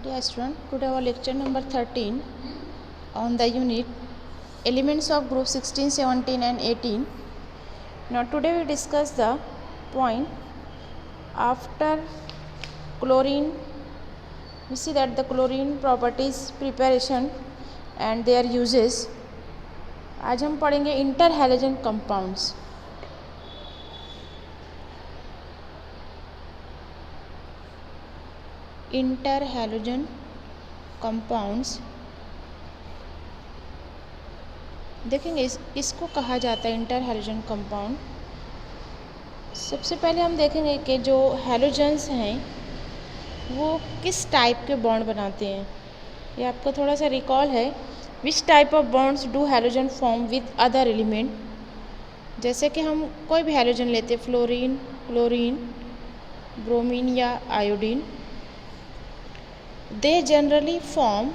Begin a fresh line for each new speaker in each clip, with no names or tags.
Dear student, today our lecture number 13 on the unit elements of group 16, 17 and 18. Now today we discuss the point after chlorine. We see that the chlorine properties, preparation and their uses. आज हम पढ़ेंगे inter halogen compounds. Inter halogen compounds देखेंगे इसको कहा जाता है inter halogen compound. सबसे पहले हम देखेंगे कि जो हैलोजन्स हैं वो किस टाइप के बॉन्ड बनाते हैं. ये आपको थोड़ा सा रिकॉल है. Which type of bonds do halogen form with other element. जैसे कि हम कोई भी हैलोजन लेते हैं, फ्लोरीन, क्लोरीन, ब्रोमीन या iodine. They generally form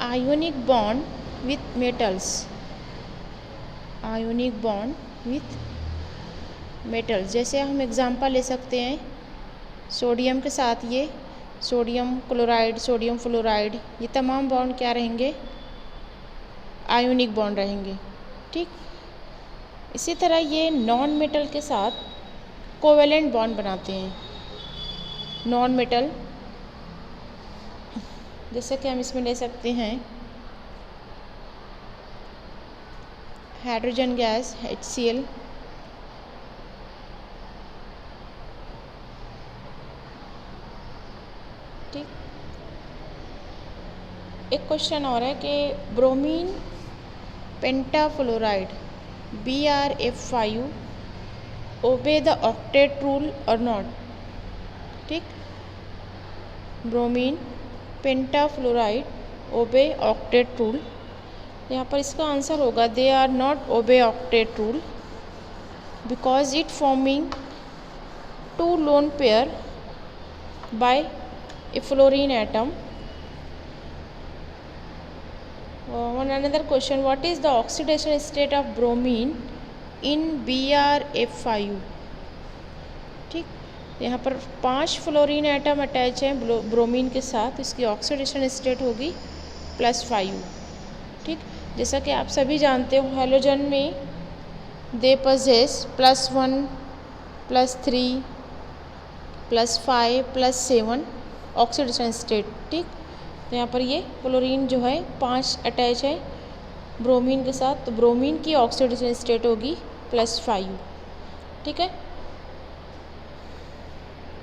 ionic bond with metals. Ionic bond with metals. जैसे हम एग्जांपल ले सकते हैं सोडियम के साथ, ये सोडियम क्लोराइड, सोडियम फ्लोराइड, ये तमाम बॉन्ड क्या रहेंगे? आयोनिक बॉन्ड रहेंगे. ठीक. इसी तरह ये नॉन मेटल के साथ कोवेलेंट बॉन्ड बनाते हैं. नॉन मेटल जैसे कि हम इसमें ले सकते हैं हाइड्रोजन गैस HCl, ठीक. एक क्वेश्चन और है कि bromine pentafluoride BrF5 obey the octet rule और नॉट. ठीक. Bromine pentafluoride obey octet rule. यहाँ पर इसका आंसर होगा they are not obey octet rule because it forming two lone pair by a fluorine atom. One another question, what is the oxidation state of bromine in BrF5. ठीक. यहाँ पर 5 fluorine atom attach हैं bromine के साथ. इसकी oxidation state होगी +5. ठीक. जैसा कि आप सभी जानते हो हैलोजन में दे पजेस +1, +3, +5, +7 ऑक्सीडेशन स्टेट. ठीक. तो यहाँ पर ये क्लोरीन जो है 5 अटैच है ब्रोमीन के साथ, तो ब्रोमीन की ऑक्सीडेशन स्टेट होगी +5. ठीक है.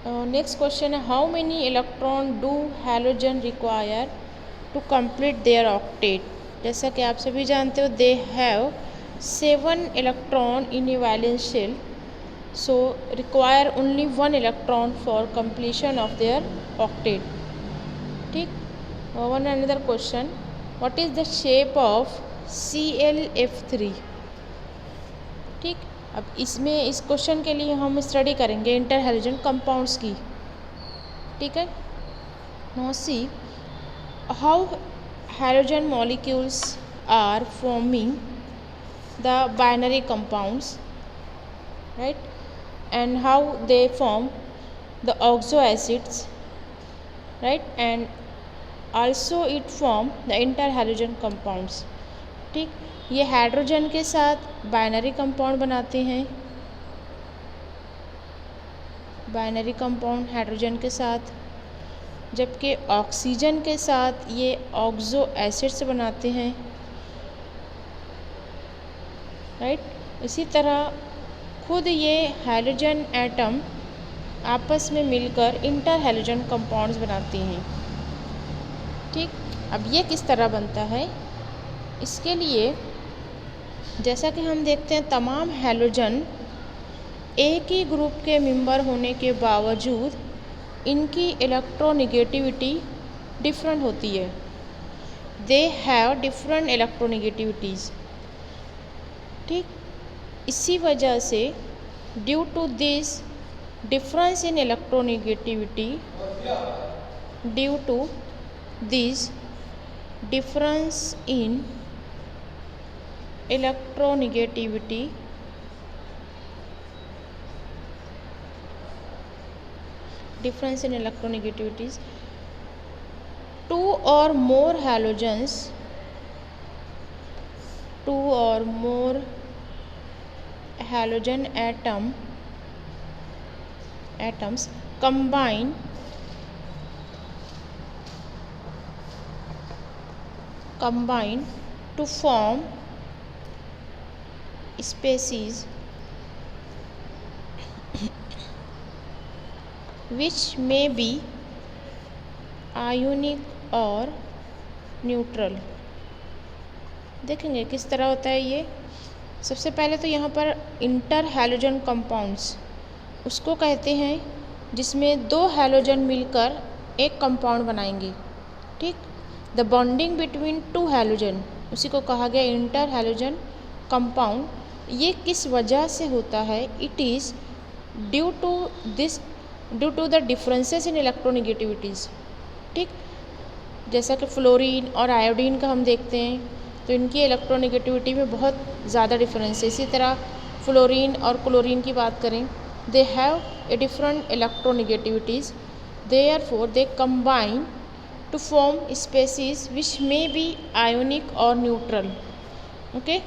नेक्स्ट क्वेश्चन है how many electron do halogen require to complete their octet. जैसा कि आप सभी जानते हो they have 7 electron in a valence shell, so require only 1 electron for completion of their octet. ठीक. One another question, what is the shape of ClF3. ठीक. अब इसमें इस क्वेश्चन के लिए हम स्टडी करेंगे इंटर हैलोजन कंपाउंड्स की. ठीक है. Now see how halogen molecules are forming the binary compounds, right, and how they form the oxo acids, right, and also it form the inter halogen compounds. ठीक. ये hydrogen के साथ binary compound बनाते हैं. Binary compound hydrogen के साथ, जबकि oxygen के साथ ये ऑक्सो एसिड्स बनाते हैं, राइट. इसी तरह खुद ये हाइड्रोजन एटम आपस में मिलकर इंटर हैलोजन कंपाउंड्स बनाते हैं. ठीक. अब ये किस तरह बनता है, इसके लिए जैसा कि हम देखते हैं तमाम हैलोजन एक ही ग्रुप के मेंबर होने के बावजूद इनकी इलेक्ट्रोनेगेटिविटी डिफरेंट होती है. They have different electronegativities. ठीक. इसी वजह से due to this difference in electronegativity, due to this difference in electronegativity, difference in electronegativities, two or more halogens, two or more halogen atoms combine to form species which may be ionic और neutral. देखेंगे किस तरह होता है ये। सबसे पहले तो यहाँ पर इंटर हैलोजन कंपाउंड्स उसको कहते हैं जिसमें दो हैलोजन मिलकर एक कंपाउंड बनाएंगे, ठीक। The bonding between two halogen उसी को कहा गया इंटर हैलोजन कंपाउंड। ये किस वजह से होता है? It is due to the differences in electronegativities, ठीक। जैसा कि फ्लोरीन और आयोडीन का हम देखते हैं तो इनकी इलेक्ट्रोनेगेटिविटी में बहुत ज़्यादा डिफरेंस है। इसी तरह फ्लोरीन और क्लोरीन की बात करें, they have a different electronegativities, therefore they combine to form species which may be ionic और न्यूट्रल। ओके,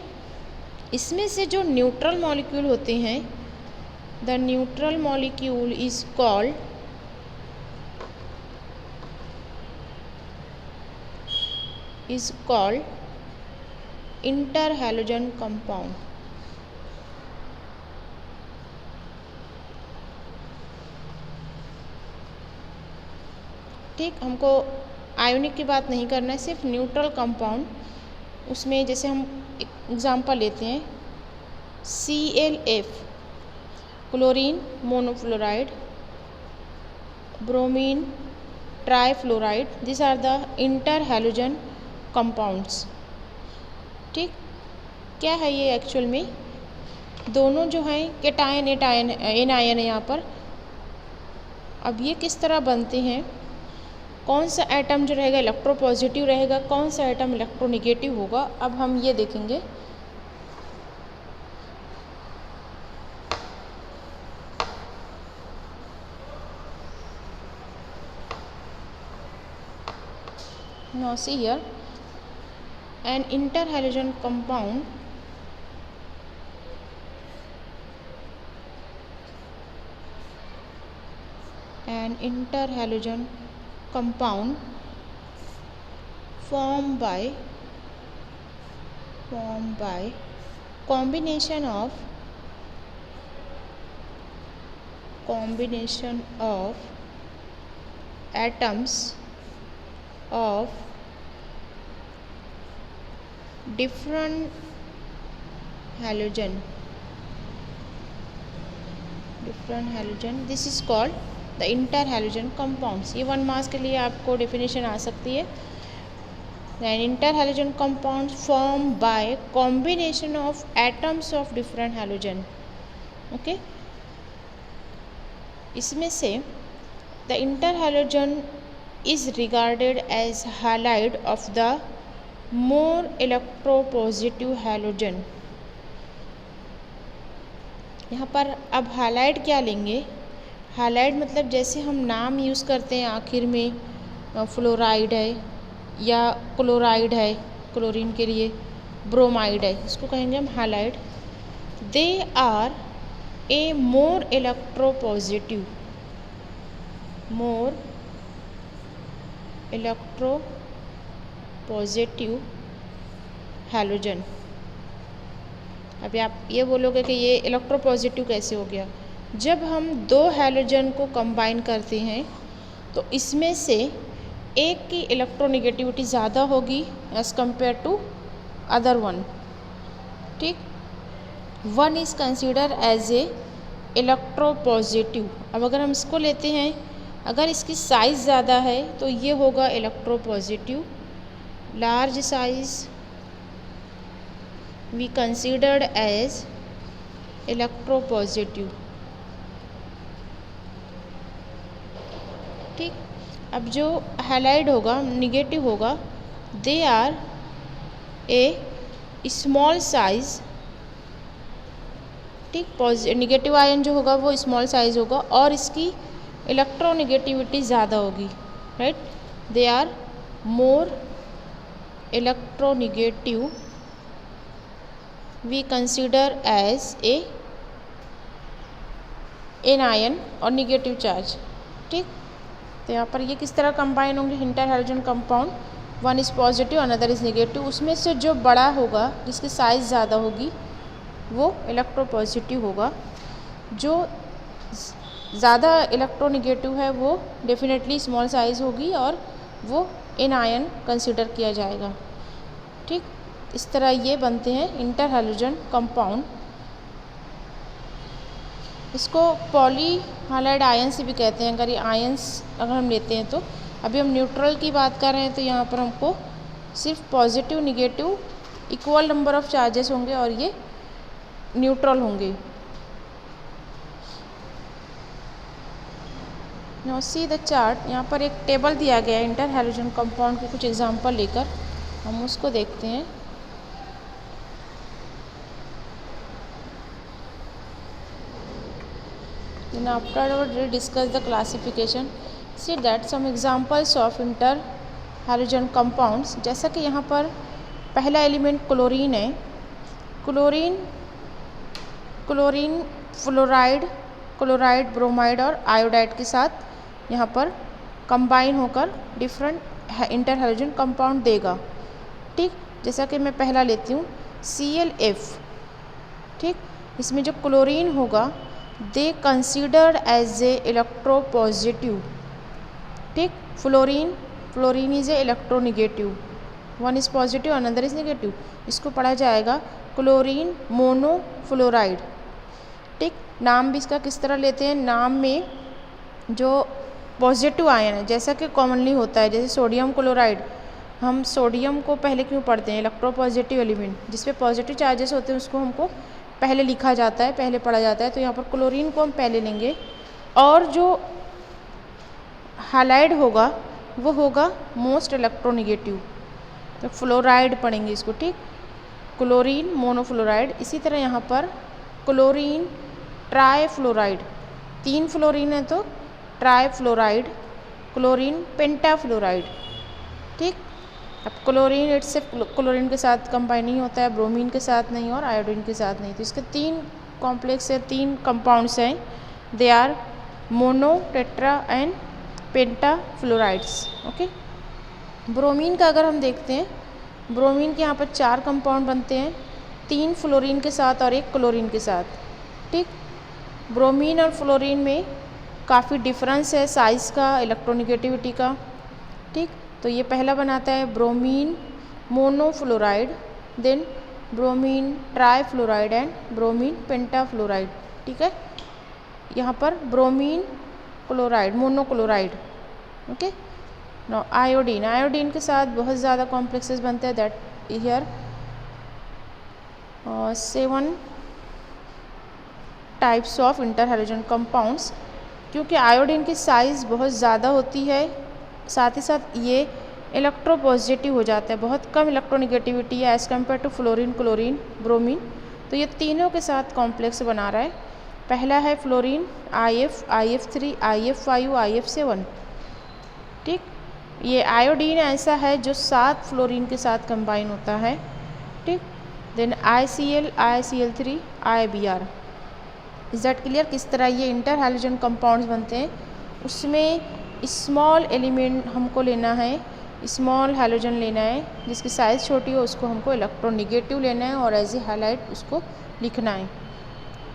इसमें से जो न्यूट्रल मॉलिक्यूल होते हैं, the neutral molecule is called inter halogen compound. ठीक, हमको आयोनिक की बात नहीं करना है, सिर्फ न्यूट्रल कंपाउंड। उसमें जैसे हम एग्जांपल लेते हैं ClF, chlorine monofluoride, bromine trifluoride, this are the inter halogen compounds. ठीक, क्या है ये एक्चुअल में? दोनों जो हैं केटायन एनायन है यहाँ पर। अब ये किस तरह बनते हैं? कौन सा एटम जो रहेगा इलेक्ट्रोपॉजिटिव रहेगा, कौन सा एटम इलेक्ट्रोनेगेटिव होगा, अब हम ये देखेंगे। Now see here, an interhalogen compound formed by combination of atoms of different halogen, this is called the interhalogen compounds। ये 1 मार्क्स के लिए आपको डेफिनेशन आ सकती है। An interhalogen compound formed by combination of atoms of different halogen। okay, इसमें से the interhalogen is regarded as halide of the more electropositive halogen। यहाँ पर अब हालाइड क्या लेंगे? हालाइड मतलब जैसे हम नाम यूज़ करते हैं आखिर में, फ्लोराइड है या क्लोराइड है, क्लोरीन के लिए ब्रोमाइड है, इसको कहेंगे हम halide. They are a more electropositive halogen. अभी आप ये बोलोगे कि ये इलेक्ट्रोपॉजिटिव कैसे हो गया? जब हम दो हैलोजन को कंबाइन करते हैं तो इसमें से एक की इलेक्ट्रोनेगेटिविटी ज़्यादा होगी as compare to other one. ठीक, one is consider as a electropositive. अब अगर हम इसको लेते हैं, अगर इसकी साइज़ ज़्यादा है तो ये होगा electropositive. Large size we considered as electropositive. ठीक, अब जो हैलाइड होगा, निगेटिव होगा, they are a small size. ठीक, निगेटिव आयन जो होगा वो स्मॉल साइज होगा और इसकी इलेक्ट्रोनेगेटिविटी ज़्यादा होगी, right. They are more electronegative we consider as a anion और निगेटिव चार्ज। ठीक, तो यहाँ पर ये किस तरह कंबाइन होंगे inter halogen compound, one is positive another is negative. उसमें से जो बड़ा होगा जिसकी साइज़ ज़्यादा होगी वो इलेक्ट्रोपॉजिटिव होगा, जो ज़्यादा इलेक्ट्रोनिगेटिव है वो डेफिनेटली स्मॉल साइज़ होगी और वो एनायन कंसिडर किया जाएगा। ठीक, इस तरह ये बनते हैं इंटर हैलोजन कंपाउंड। इसको पॉली हालाइड आयन से भी कहते हैं अगर ये आयंस अगर हम लेते हैं तो। अभी हम न्यूट्रल की बात कर रहे हैं तो यहाँ पर हमको सिर्फ positive negative equal number of charges होंगे और ये न्यूट्रल होंगे। नाउ सी द चार्ट, यहाँ पर एक टेबल दिया गया है इंटर हैलोजन कंपाउंड के कुछ एग्जांपल लेकर, हम उसको देखते हैं। Then afterward we discuss the classification. See that some examples of inter halogen compounds, जैसा कि यहाँ पर पहला एलिमेंट क्लोरीन है। क्लोरीन फ्लोराइड ब्रोमाइड और आयोडाइड के साथ यहाँ पर कंबाइन होकर डिफरेंट इंटर हैलोजन कंपाउंड देगा। ठीक, जैसा कि मैं पहला लेती हूँ ClF। ठीक, इसमें जो क्लोरीन होगा they considered as a electropositive. ठीक, fluorine is a electronegative, one is positive another is negative. इसको पढ़ा जाएगा क्लोरीन मोनोफ्लोराइड। ठीक, नाम भी इसका किस तरह लेते हैं, नाम में जो पॉजिटिव आयन है जैसा कि कॉमनली होता है, जैसे सोडियम क्लोराइड, हम सोडियम को पहले क्यों पढ़ते हैं, इलेक्ट्रोपॉजिटिव एलिमेंट जिस पे पॉजिटिव चार्जेस होते हैं उसको हमको पहले लिखा जाता है, पहले पढ़ा जाता है। तो यहाँ पर क्लोरीन को हम पहले लेंगे और जो हालाइड होगा वो होगा मोस्ट इलेक्ट्रोनिगेटिव, तो फ्लोराइड पढ़ेंगे इसको। ठीक, क्लोरीन मोनोफ्लोराइड। इसी तरह यहाँ पर क्लोरीन ट्राईफ्लोराइड, 3 फ्लोरीन है तो ट्राईफ्लोराइड, क्लोरीन पेंटाफ्लोराइड। ठीक, अब क्लोरीन इट्स क्लोरीन के साथ कंबाइन नहीं होता है, ब्रोमीन के साथ नहीं और आयोडीन के साथ नहीं। तो इसके 3 कॉम्प्लेक्स है, 3 कंपाउंड्स हैं, they are mono tetra and pentafluorides. Okay, bromine का अगर हम देखते हैं, ब्रोमीन के यहाँ पर 4 कंपाउंड बनते हैं, 3 फ्लोरीन के साथ और 1 क्लोरीन के साथ। ठीक, ब्रोमीन और फ्लोरीन में काफ़ी डिफरेंस है साइज़ का, इलेक्ट्रोनिगेटिविटी का। ठीक, तो ये पहला बनाता है bromine monofluoride, then bromine trifluoride and bromine pentafluoride. ठीक है, यहाँ पर bromine chloride monochloride. Okay, no iodine के साथ बहुत ज़्यादा कॉम्प्लेक्सेस बनते हैं, that here 7 types of inter halogen compounds. क्योंकि आयोडीन की साइज़ बहुत ज़्यादा होती है, साथ ही साथ ये इलेक्ट्रोपॉजिटिव हो जाता है, बहुत कम इलेक्ट्रोनिगेटिविटी है as compare to fluorine chlorine bromine. तो ये तीनों के साथ कॉम्प्लेक्स बना रहा है। पहला है fluorine IF, IF3, IF5, IF7। ठीक, ये आयोडीन ऐसा है जो 7 फ्लोरीन के साथ कंबाइन होता है। ठीक, then ICl, ICl3, IBr। Is that clear किस तरह ये इंटर हैलोजन कंपाउंड्स बनते हैं। उसमें स्मॉल एलिमेंट हमको लेना है, स्मॉल हैलोजन लेना है जिसकी साइज़ छोटी हो, उसको हमको इलेक्ट्रोनिगेटिव लेना है और एज ए हाइलाइट उसको लिखना है।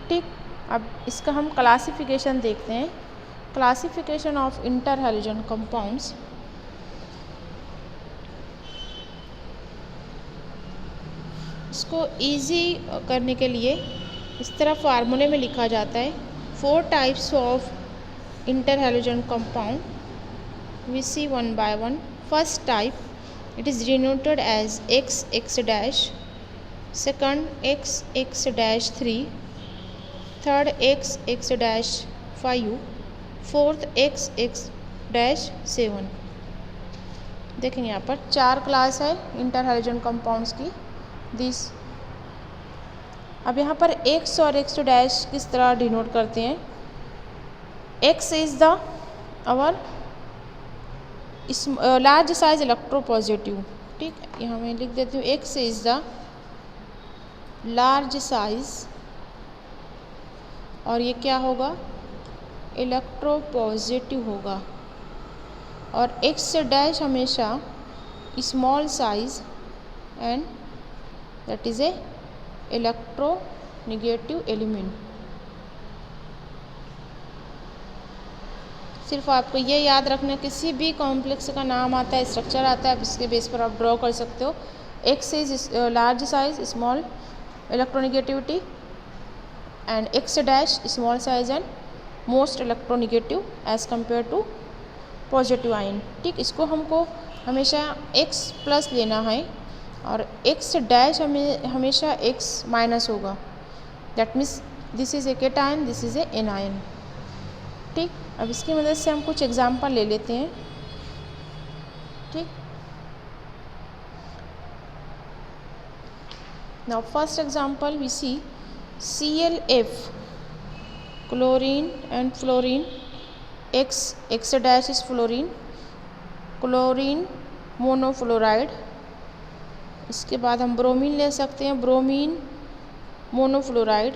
ठीक, अब इसका हम क्लासिफिकेशन देखते हैं, classification of inter halogen compounds. इसको इजी करने के लिए इस तरह फार्मूले में लिखा जाता है, 4 types of inter halogen compound, we see one by one. First type, it is denoted as XX dash, second XX dash 3, third XX dash 5, fourth XX dash 7। देखेंगे यहाँ पर 4 क्लास है इंटर हैलोजन कंपाउंड्स की। This अब यहाँ पर X और X dash किस तरह डिनोट करते हैं। X इज द आवर इस लार्ज साइज इलेक्ट्रोपॉजिटिव, ठीक, यहाँ मैं लिख देती हूँ X is the large size, और ये क्या होगा, इलेक्ट्रोपॉजिटिव होगा, और X डैश हमेशा small size and that is A electronegative element. सिर्फ आपको ये याद रखना, किसी भी कॉम्प्लेक्स का नाम आता है, स्ट्रक्चर आता है, इसके बेस पर आप ड्रॉ कर सकते हो। X is large size small electronegativity and X dash small size and most electronegative as compare to positive ion, ठीक। इसको हमको हमेशा X प्लस लेना है और X डैश हमेशा X माइनस होगा, that means this is a cation, this is a anion, ठीक। अब इसकी मदद से हम कुछ एग्जाम्पल ले लेते हैं, ठीक। Now first example we see ClF, chlorine and fluorine, X dash is fluorine, chlorine monofluoride. इसके बाद हम ब्रोमीन ले सकते हैं, ब्रोमीन मोनोफ्लोराइड,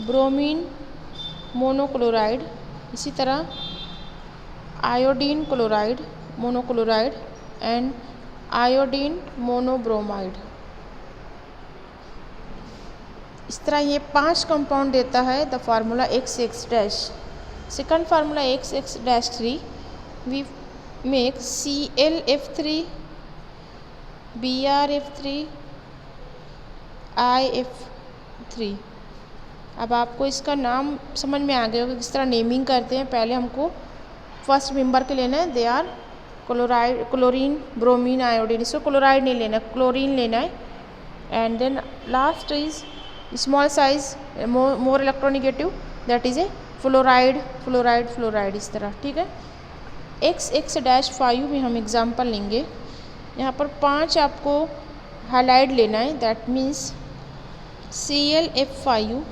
ब्रोमीन मोनोक्लोराइड। इसी तरह iodine chloride monochloride and iodine monobromide. इस तरह ये 5 कंपाउंड देता है the formula X dash. Second formula X dash 3 we make ClF3, BrF3, IF3। अब आपको इसका नाम समझ में आ गया होगा किस तरह नेमिंग करते हैं। पहले हमको फर्स्ट मेंबर के लेना है, they are chloride, chlorine bromine iodine. इसको क्लोराइड नहीं लेना, क्लोरीन लेना है। And then last is small size more electronegative, that is a fluoride fluoride fluoride, इस तरह, ठीक है। X डैश 5 में हम एग्जाम्पल लेंगे। यहाँ पर 5 आपको हाईलाइट लेना है, that means ClF5,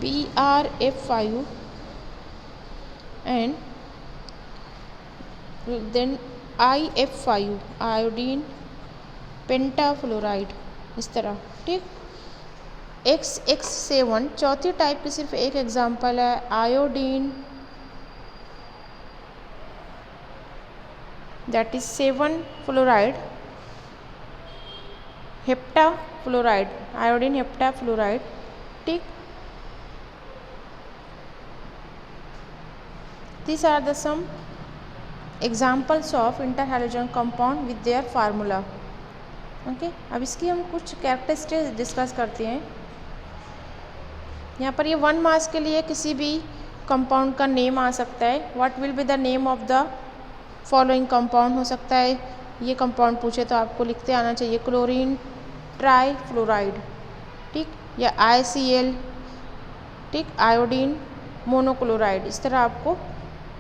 BrF5 and then IF5, iodine pentafluoride, इस तरह, ठीक। X7 चौथी टाइप की सिर्फ एक एग्जांपल है, iodine, that is 7 fluoride, heptafluoride, iodine heptafluoride, ठीक। These are the some examples of interhalogen compound with their formula, okay। अब इसकी हम कुछ कैरेक्टरिस्टिक्स डिस्कस करते हैं। यहाँ पर ये 1 मास के लिए किसी भी कंपाउंड का नेम आ सकता है। What will be the name of the following compound हो सकता है, ये कंपाउंड पूछे तो आपको लिखते आना चाहिए, क्लोरीन ट्राईफ्लोराइड, ठीक, या ICl, ठीक, आयोडीन मोनोक्लोराइड। इस तरह आपको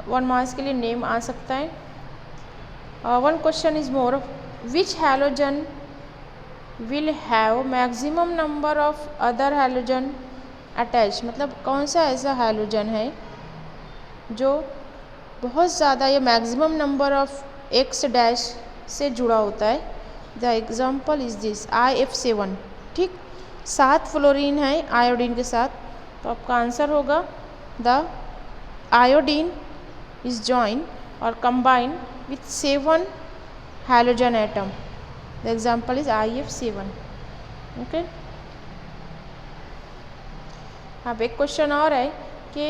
1 मास के लिए नेम आ सकता है। 1 question is more, which halogen will have maximum number of other halogen attach, मतलब कौन सा ऐसा हैलोजन है जो बहुत ज़्यादा या maximum number of X dash से जुड़ा होता है। The example is this IF7, ठीक, 7 फ्लोरीन है आयोडीन के साथ, तो आपका आंसर होगा the iodine is joined or combined with 7 halogen atom. The example is IF7, okay। अब एक क्वेश्चन और है कि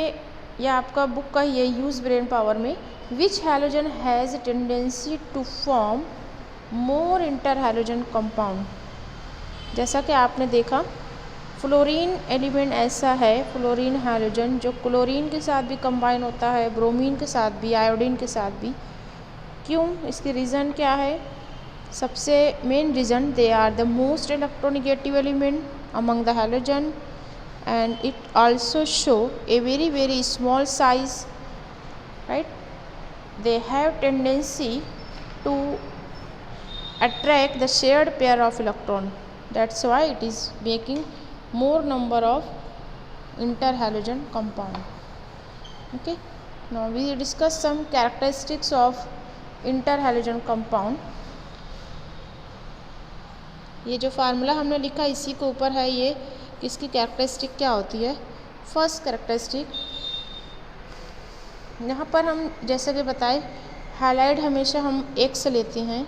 यह आपका बुक का ये यूज ब्रेन पावर में, which halogen has tendency to form more inter halogen compound. जैसा कि आपने देखा फ्लोरीन एलिमेंट ऐसा है, फ्लोरीन हैलोजन जो क्लोरीन के साथ भी कंबाइन होता है, ब्रोमीन के साथ भी, आयोडीन के साथ भी। क्यों, इसकी रीज़न क्या है? सबसे main reason, they are the most electronegative element among the halogen and it also show a very small size, right? They have tendency to attract the shared pair of electron, that's why it is making more number of interhalogen compound, okay। Now we discuss some characteristics of inter halogen compound. ये जो formula हमने लिखा इसी के ऊपर है ये कि इसकी कैरेक्टरिस्टिक क्या होती है। फर्स्ट कैरेक्टरिस्टिक, यहाँ पर हम जैसे कि बताए हैलाइड हमेशा हम X लेते हैं।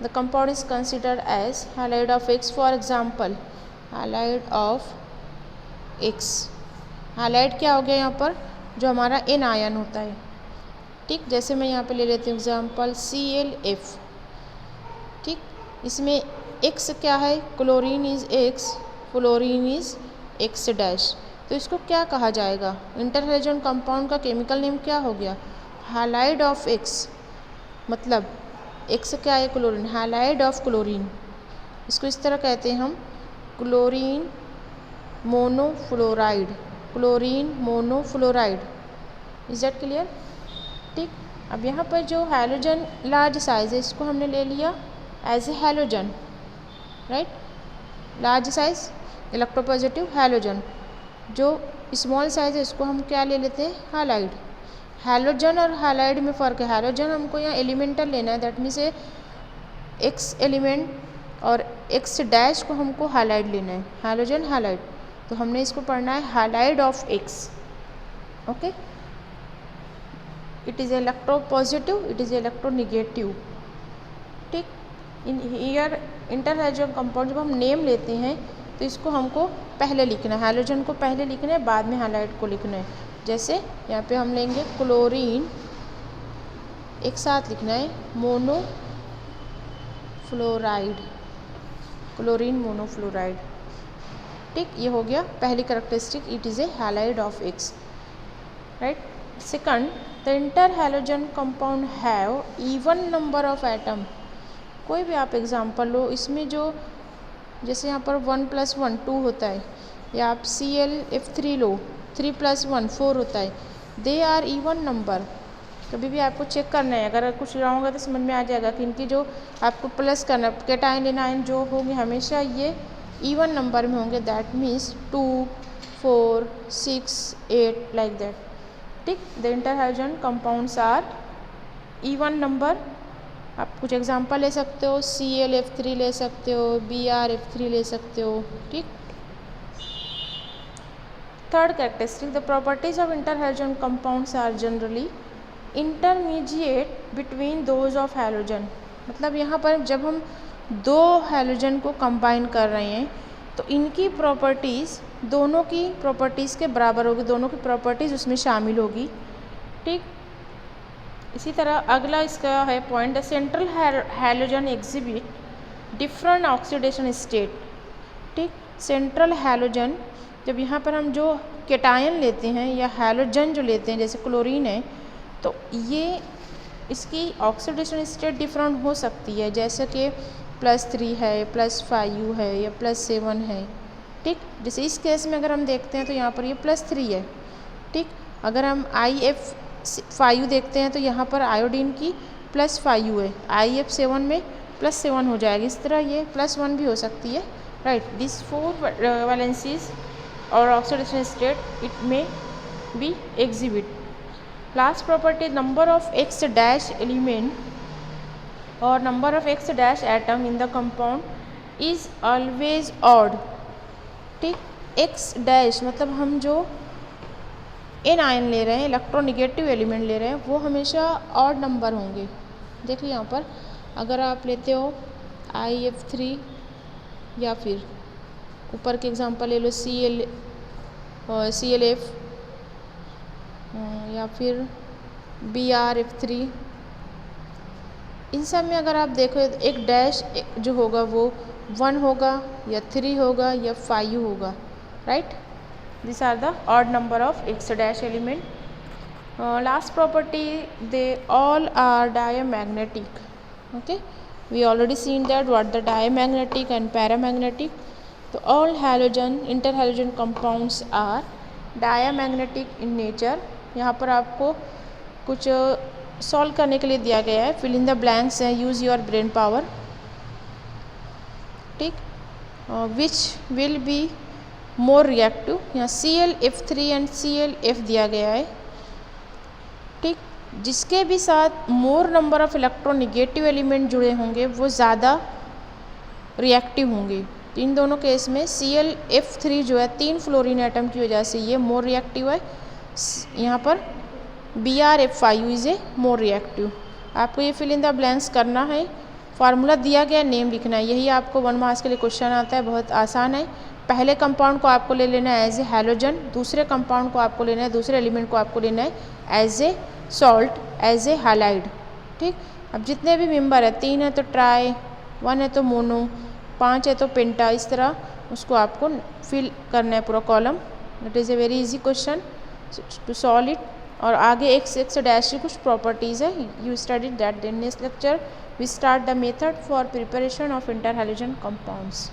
The compound is considered as halide of X। For example halide of X, halide क्या हो गया यहाँ पर, जो हमारा N आयन होता है। ठीक, जैसे मैं यहाँ पे ले लेती हूँ एग्जाम्पल ClF। ठीक, इसमें X क्या है, chlorine is X, fluorine is X dash. तो इसको क्या कहा जाएगा, इंटर हैलोजन कंपाउंड का केमिकल नेम क्या हो गया, हैलाइड ऑफ X। मतलब X क्या है, क्लोरीन, हैलाइड ऑफ क्लोरीन। इसको इस तरह कहते हैं हम chlorine monofluoride, chlorine monofluoride. Is that clear. ठीक, अब यहाँ पर जो हैलोजन लार्ज साइज है इसको हमने ले लिया as a halogen, right. Large size electropositive halogen, जो स्मॉल साइज है इसको हम क्या ले लेते हैं, हैलाइड। हैलोजन और हैलाइड में फ़र्क है। हैलोजन हमको यहाँ एलिमेंटल लेना है, दैट मीन्स X एलिमेंट, और X डैश को हमको हैलाइड लेना है, हैलोजन हैलाइड। तो हमने इसको पढ़ना है halide of X। Okay, it is electropositive, it is electronegative. ठीक, इन ईयर इंटर हैलोजन कंपाउंड जब हम नेम लेते हैं तो इसको हमको पहले लिखना है, हैलोजन को पहले लिखना है, बाद में हैलाइड को लिखना है। जैसे यहाँ पे हम लेंगे क्लोरीन, एक साथ लिखना है मोनोफ्लोराइड, क्लोरीन मोनोफ्लोराइड। ठीक, ये हो गया पहली characteristic, it is A halide of X, right. Second, the inter halogen compound have even number of atom. कोई भी आप एग्जांपल लो, इसमें जो जैसे यहाँ पर 1 + 1 2 होता है, या आप ClF3 लो 3 + 1 4 होता है, दे आर इवन नंबर। कभी भी आपको चेक करना है, अगर कुछ रहा होगा तो समझ में आ जाएगा कि इनकी जो आपको प्लस करना है, कैटायन एनायन जो होंगे हमेशा ये इवन नंबर में होंगे, दैट मीन्स 2 4 6 8 लाइक दैट। ठीक, the inter halogen compounds are even number. आप कुछ एग्जांपल ले सकते हो, ClF3 ले सकते हो, BrF3 ले सकते हो। ठीक, third characteristic, the properties of inter halogen compounds are generally intermediate between those of halogen. मतलब यहाँ पर जब हम दो हैलोजन को कंबाइन कर रहे हैं तो इनकी प्रॉपर्टीज़ दोनों की प्रॉपर्टीज़ के बराबर होगी, दोनों की प्रॉपर्टीज़ उसमें शामिल होगी। ठीक, इसी तरह अगला इसका है point, the central halogen exhibit different oxidation state. ठीक, सेंट्रल हैलोजन, जब यहाँ पर हम जो कैटायन लेते हैं या हैलोजन जो लेते हैं जैसे क्लोरीन है, तो ये इसकी ऑक्सीडेशन स्टेट डिफरेंट हो सकती है, जैसे कि +3 है, +5 है, या +7 है। ठीक, जैसे इस केस में अगर हम देखते हैं तो यहाँ पर ये +3 है। ठीक, अगर हम IF5 देखते हैं तो यहाँ पर आयोडीन की +5 है, IF7 में +7 हो जाएगी। इस तरह ये +1 भी हो सकती है, राइट। दिस 4 वैलेंसीज और oxidation state it may be exhibit. Last property, number of X dash element और number of X dash atom in the compound is always odd. ठीक, X डैश मतलब हम जो N आयन ले रहे हैं, electronegative element ले रहे हैं, वो हमेशा ऑड नंबर होंगे। देखिए यहाँ पर अगर आप लेते हो IF3 या फिर ऊपर के एग्जांपल ले लो ClF या फिर BrF3, इन सब में अगर आप देखो एक डैश जो होगा वो 1 होगा या 3 होगा या 5 होगा, right. This are the odd number of X dash element. Last property, they all are diamagnetic. Okay, we already seen that what the diamagnetic and paramagnetic. तो all halogen inter halogen compounds are diamagnetic in nature. यहाँ पर आपको कुछ solve करने के लिए दिया गया है, फिल इन द ब्लैंक्स है, यूज़ योर ब्रेन पावर। ठीक, which will be more reactive. यहाँ ClF3 एंड ClF दिया गया है, ठीक। जिसके भी साथ मोर नंबर ऑफ इलेक्ट्रोनेगेटिव एलिमेंट जुड़े होंगे वो ज़्यादा रिएक्टिव होंगे। तो इन दोनों केस में ClF3 जो है 3 फ्लोरीन एटम की वजह से ये मोर रिएक्टिव है। यहाँ पर BrF5 is a more reactive. आपको ये फिल इन द ब्लैंक्स करना है, फार्मूला दिया गया, नेम लिखना है। यही आपको 1 मार्क्स के लिए क्वेश्चन आता है, बहुत आसान है। पहले कंपाउंड को आपको ले लेना है एज ए हैलोजन, दूसरे कंपाउंड को आपको लेना है, दूसरे एलिमेंट को आपको लेना है as a salt, as a halide, ठीक। अब जितने भी मेंबर है, 3 है तो ट्राई, 1 है तो मोनो, 5 है तो पेंटा, इस तरह उसको आपको फिल करना है पूरा column. It is a very easy question to solve it. और आगे x डैश की कुछ प्रॉपर्टीज़ है, you studied that in this lecture. We start the method for preparation of inter halogen compounds.